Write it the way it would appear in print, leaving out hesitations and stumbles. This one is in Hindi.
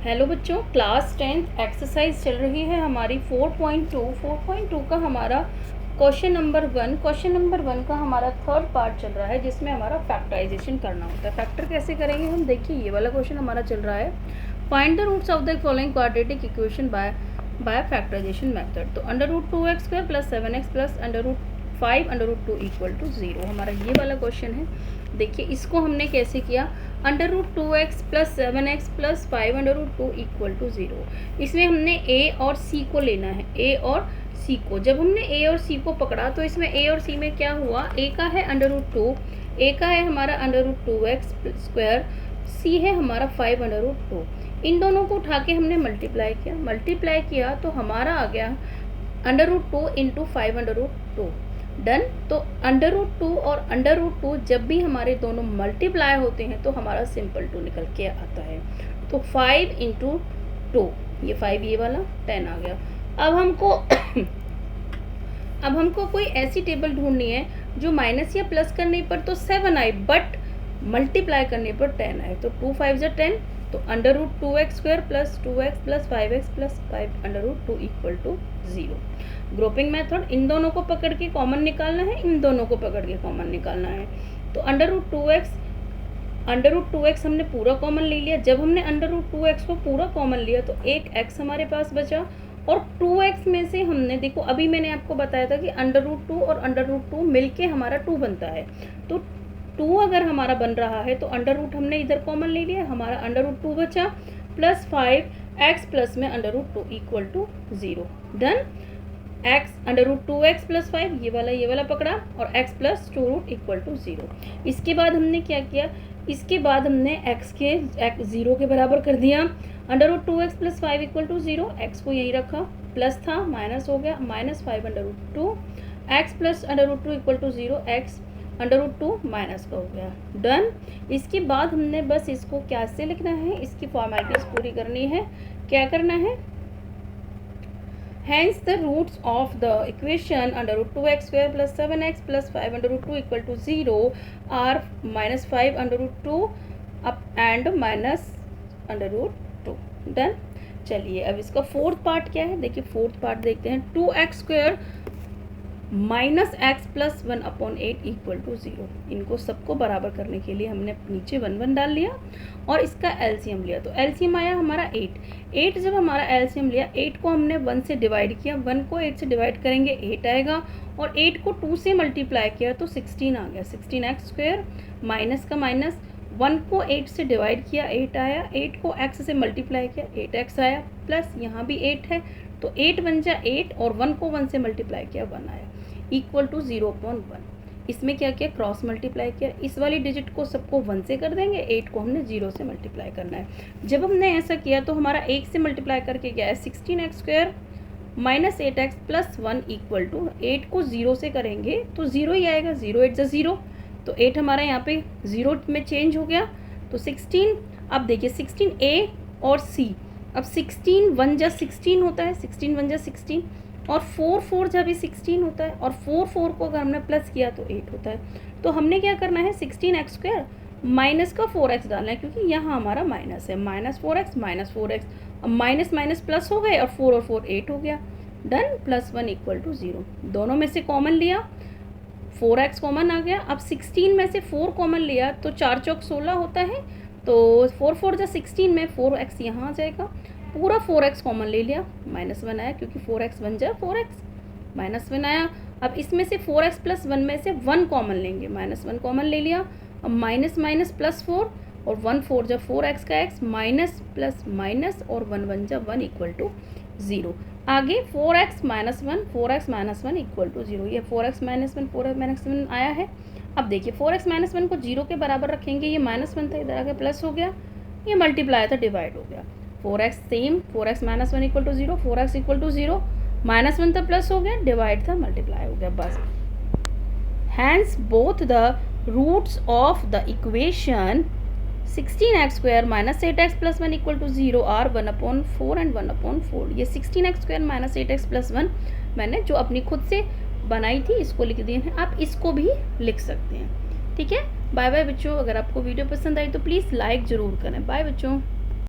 हेलो बच्चों, क्लास 10th एक्सरसाइज चल रही है हमारी 4.2 का हमारा क्वेश्चन नंबर वन का हमारा थर्ड पार्ट चल रहा है, जिसमें हमारा फैक्टराइजेशन करना होता है। फैक्टर कैसे करेंगे हम, देखिए ये वाला क्वेश्चन हमारा चल रहा है, find the roots of the following quadratic equation by factorisation method. तो √2x² + 7x + √5 इक्वल टू 0 हमारा ये वाला क्वेश्चन है। देखिए इसको हमने कैसे किया, √2x + 7x + 5 इक्वल टू 0। इसमें हमने a और c को लेना है, a और c को। जब हमने a और c को पकड़ा तो इसमें a और c में क्या हुआ, a का है √2, a का है हमारा √2x², c है हमारा 5 इन दोनों को उठा के हमने मल्टीप्लाई किया तो हमारा आ गया √2 × 5 डन। तो √2 और √2 जब भी हमारे दोनों मल्टीप्लाई होते हैं तो हमारा सिंपल 2 निकल के आता है। तो 5 × 2, ये 5 ये वाला 10 आ गया। अब हमको कोई ऐसी टेबल ढूंढनी है जो माइनस या प्लस करने पर तो 7 आए, बट मल्टीप्लाई करने पर 10 आए। तो 2 5 = 10, तो √2x² + 2x + 5x + 5 equal to 0। Grouping method, इन दोनों को पकड़ के कॉमन निकालना है, इन दोनों को पकड़ के कॉमन निकालना है। तो √2x हमने पूरा कॉमन ले लिया। जब हमने √2x को पूरा कॉमन लिया तो एक x हमारे पास बचा, और 2x में से हमने, देखो अभी मैंने आपको बताया था कि √2 और √2 मिलके हमारा 2 बनता है। तो 2 अगर हमारा बन रहा है तो √ हमने इधर कॉमन ले लिया, हमारा √2 बचा, प्लस 5x प्लस में √2 equal to 0। Done. x √2x + 5 ये वाला पकड़ा, और x + 2 इक्वल टू 0। इसके बाद हमने क्या किया, इसके बाद हमने x 0 के बराबर कर दिया। √2x + 5 इक्वल टू 0, x को यहीं रखा, प्लस था माइनस हो गया, -5 x + √2 equal to 0, x √2 minus का हो गया। डन। इसके बाद हमने बस इसको कैसे लिखना है, इसकी फॉर्मेलिटीज पूरी करनी है। क्या करना है, hence the roots of the equation √2x² + 7x + 5 equal to 0 are -5 up and -√2। Done. चलिए अब इसका फोर्थ पार्ट क्या है, देखिए फोर्थ पार्ट देखते हैं। 2x² -x + 1/8 equal to 0। इनको सबको बराबर करने के लिए हमने नीचे 1 डाल लिया और इसका एलसीएम लिया। तो एलसीएम आया हमारा 8। जब हमारा एलसीएम लिया, 8 को हमने 1 से डिवाइड किया, 1 को 8 से डिवाइड करेंगे 8 आएगा, और 8 को 2 से मल्टीप्लाई किया तो 16 आ गया। 16x² माइनस का माइनस, 1 को 8 से डिवाइड किया 8 आया, 8 को x से मल्टीप्लाई किया 8x आया, प्लस यहाँ भी 8 है तो 8 बन जा 8, और 1 को 1 से मल्टीप्लाई किया 1 आया, इक्वल टू 0.1। इसमें क्या किया, क्रॉस मल्टीप्लाई किया। इस वाली डिजिट को सबको 1 से कर देंगे, 8 को हमने 0 से मल्टीप्लाई करना है। जब हमने ऐसा किया तो हमारा 1 से मल्टीप्लाई करके क्या है, 16x² -8x + 1 इक्वल टू 8 को 0 से करेंगे तो 0 ही आएगा, 0 8 = 0, तो 8 हमारा यहाँ पे 0 में चेंज हो गया। तो 16, अब देखिए 16a और c, अब 16 1 × 16 होता है, 16 1 × 16, और 4 4 जब भी 16 होता है, और 4 को अगर हमने प्लस किया तो 8 होता है। तो हमने क्या करना है, 16x² माइनस का 4x डालना है, क्योंकि यहाँ हमारा माइनस है, -4x, अब माइनस माइनस प्लस हो गए, और 4 और 4 8 हो गया। डन। +1 equal to 0। दोनों में से कॉमन लिया, 4x कॉमन आ गया। अब 16 में से 4 कॉमन लिया तो 4 चौक 16 होता है, तो 4 4 = 16 में 4x यहाँ आ जाएगा, पूरा 4x कॉमन ले लिया, -1 आया, क्योंकि 4x बन जाए 4x, -1 आया। अब इसमें से 4x + 1 में से 1 कॉमन लेंगे, -1 कॉमन ले लिया, अब माइनस माइनस +4, और 1 4 = 4x का x, माइनस प्लस माइनस, और 1 1 = 1 इक्वल टू 0। आगे 4x - 1 इक्वल टू 0, ये 4x - 1 आया है। अब देखिए 4x - 1 को 0 के बराबर रखेंगे, ये -1 था, इधर आगे प्लस हो गया, ये मल्टीप्लाई था, डिवाइड हो गया। 4x same, 4x - 1 equal to 0, 4x equal to 0, -1 था प्लस हो गया, डिवाइड था मल्टीप्लाई हो गया, बस। Hence both the roots of the equation 16x² -8x + 1 equal to 0 are 1/4 and 1/4। ये 16x² -8x + 1 मैंने जो अपनी खुद से बनाई थी इसको लिख दिए हैं, आप इसको भी लिख सकते हैं। ठीक है, बाय बाय बच्चों। अगर आपको वीडियो पसंद आई तो प्लीज़ लाइक ज़रूर करें। बाय बच्चों।